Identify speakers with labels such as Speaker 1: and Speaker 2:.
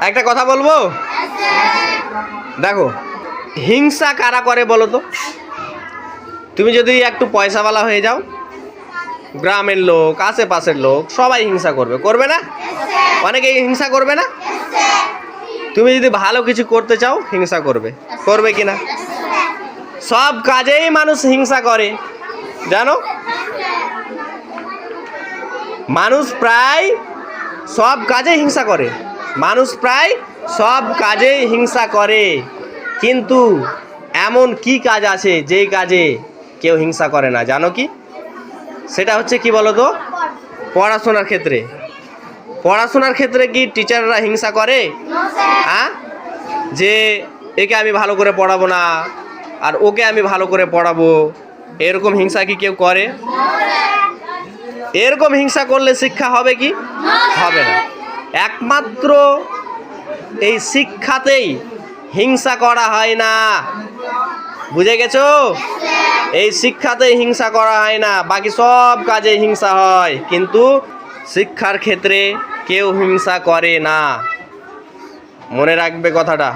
Speaker 1: একটা কথা বলবো, দেখো হিংসা কারা করে বলো তো? তুমি যদি একটু পয়সাওয়ালা হয়ে যাও, গ্রামের লোক, আশেপাশের লোক সবাই হিংসা করবে, করবে না? অনেকেই হিংসা করবে না? তুমি যদি ভালো কিছু করতে চাও হিংসা করবে, করবে কি না? সব কাজেই মানুষ হিংসা করে, জানো? মানুষ প্রায় সব কাজে হিংসা করে, মানুষ প্রায় সব কাজেই হিংসা করে, কিন্তু এমন কি কাজ আছে যেই কাজে কেউ হিংসা করে না, জানো কি? সেটা হচ্ছে কি বলো তো? পড়াশোনার ক্ষেত্রে। পড়াশোনার ক্ষেত্রে কি টিচাররা হিংসা করে? হ্যাঁ, যে একে আমি ভালো করে পড়াবো না আর ওকে আমি ভালো করে পড়াবো, এরকম হিংসা কি কেউ করে? এরকম হিংসা করলে শিক্ষা হবে কি? হবে না। একমাত্র এই শিক্ষাতেই হিংসা করা হয় না, বুঝে গেছো? এই শিক্ষাতেই হিংসা করা হয় না, বাকি সব কাজে হিংসা হয়, কিন্তু শিক্ষার ক্ষেত্রে কেউ হিংসা করে না। মনে রাখবে কথাটা।